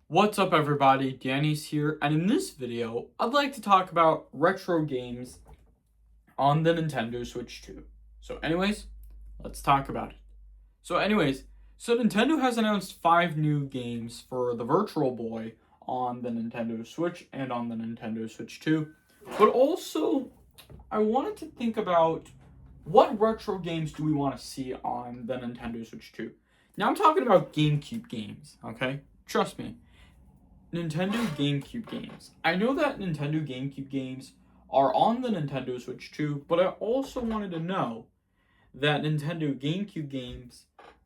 What's up everybody, Danny's here, and in this video, I'd like to talk about retro games on the Nintendo Switch 2. Let's talk about it. So Nintendo has announced 5 new games for the Virtual Boy on the Nintendo Switch and on the Nintendo Switch 2. But also, I wanted to think about what retro games do we want to see on the Nintendo Switch 2. Now I'm talking about GameCube games, okay? Trust me. Nintendo GameCube games. I know that Nintendo GameCube games are on the Nintendo Switch 2, but I also wanted to know that Nintendo GameCube games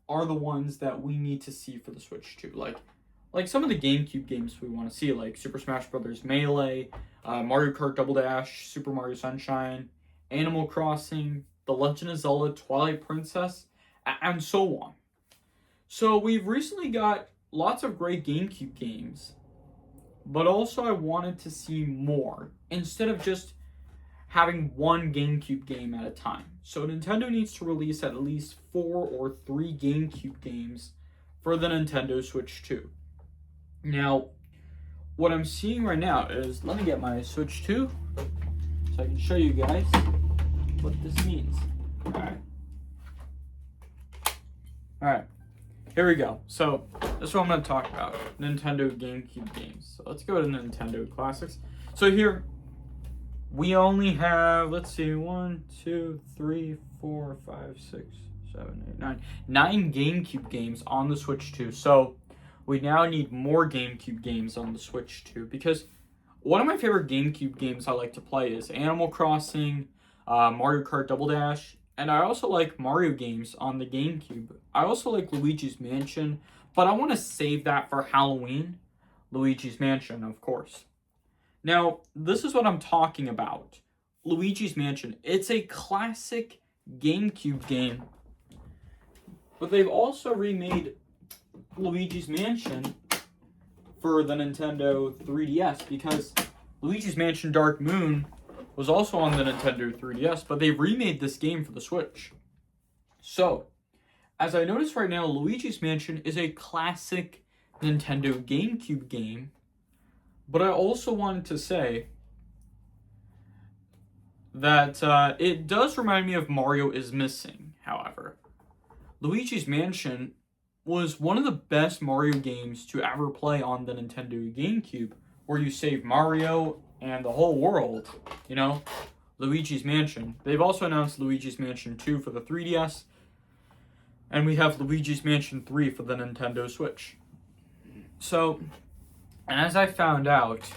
are the ones that we need to see for the Switch 2. Like some of the GameCube games we want to see, like Super Smash Bros. Melee, Mario Kart Double Dash, Super Mario Sunshine, Animal Crossing, The Legend of Zelda Twilight Princess, and so on. So we've recently got lots of great GameCube games, but also I wanted to see more instead of just having one GameCube game at a time. So Nintendo needs to release at least 4 or 3 GameCube games for the Nintendo Switch 2. Now, what I'm seeing right now is, let me get my Switch 2 so I can show you guys what this means. Alright. Here we go. So, this is what I'm going to talk about. Nintendo GameCube games. So, let's go to Nintendo Classics. So, here, we only have, let's see, 1, 2, 3, 4, 5, 6, 7, 8, 9. 9 GameCube games on the Switch 2. So, we now need more GameCube games on the Switch 2. Because one of my favorite GameCube games I like to play is Animal Crossing, Mario Kart Double Dash, and I also like Mario games on the GameCube. I also like Luigi's Mansion, but I want to save that for Halloween. Luigi's Mansion, of course. Now, this is what I'm talking about. Luigi's Mansion. It's a classic GameCube game, but they've also remade Luigi's Mansion for the Nintendo 3DS because Luigi's Mansion Dark Moon was also on the Nintendo 3DS, but they remade this game for the Switch. So, as I notice right now, Luigi's Mansion is a classic Nintendo GameCube game, but I also wanted to say that it does remind me of Mario is Missing, however. Luigi's Mansion was one of the best Mario games to ever play on the Nintendo GameCube, where you save Mario and the whole world, you know, Luigi's Mansion. They've also announced Luigi's Mansion 2 for the 3DS, and we have Luigi's Mansion 3 for the Nintendo Switch. So, as I found out,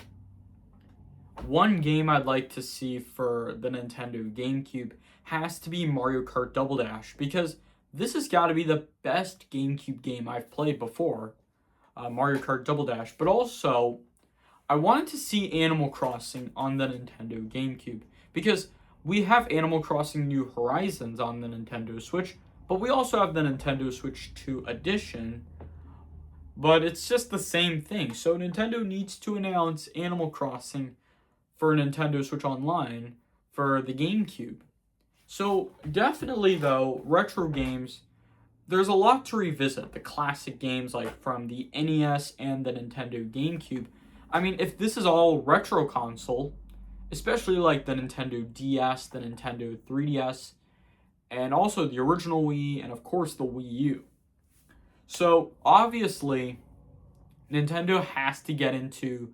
one game I'd like to see for the Nintendo GameCube has to be Mario Kart Double Dash, because this has got to be the best GameCube game I've played before, Mario Kart Double Dash, but also I wanted to see Animal Crossing on the Nintendo GameCube, because we have Animal Crossing New Horizons on the Nintendo Switch, but we also have the Nintendo Switch 2 edition, but it's just the same thing. So Nintendo needs to announce Animal Crossing for Nintendo Switch Online for the GameCube. So definitely though, retro games, there's a lot to revisit. The classic games like from the NES and the Nintendo GameCube. I mean, if this is all retro console, especially like the Nintendo DS, the Nintendo 3DS, and also the original Wii, and of course the Wii U. So obviously, Nintendo has to get into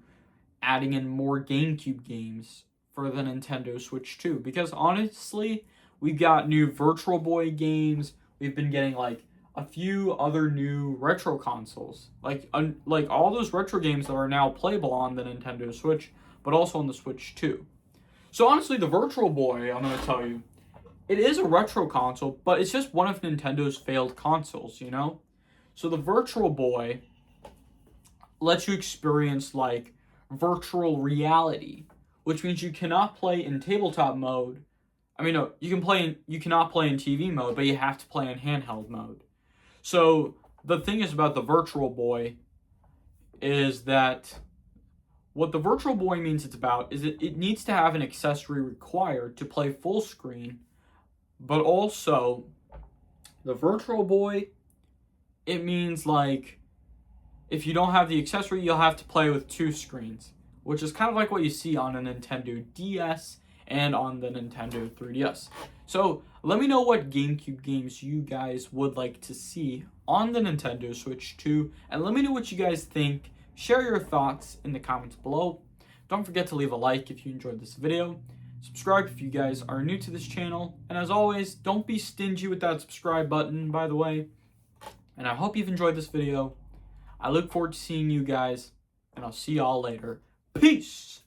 adding in more GameCube games for the Nintendo Switch 2, because honestly, we've got new Virtual Boy games, we've been getting like a few other new retro consoles, like all those retro games that are now playable on the Nintendo Switch, but also on the Switch 2. So honestly, the Virtual Boy, I'm going to tell you, it is a retro console, but it's just one of Nintendo's failed consoles, you know? So the Virtual Boy lets you experience like virtual reality, which means you cannot play in tabletop mode. I mean, no, you cannot play in TV mode, but you have to play in handheld mode. So the thing is about the Virtual Boy is that what the Virtual Boy means it's about is it needs to have an accessory required to play full screen, but also the Virtual Boy, it means like if you don't have the accessory, you'll have to play with 2 screens, which is kind of like what you see on a Nintendo DS and on the Nintendo 3DS. So let me know what GameCube games you guys would like to see on the Nintendo Switch 2, and let me know what you guys think. Share your thoughts in the comments below. Don't forget to leave a like if you enjoyed this video. Subscribe if you guys are new to this channel. And as always, don't be stingy with that subscribe button, by the way. And I hope you've enjoyed this video. I look forward to seeing you guys, and I'll see y'all later. Peace!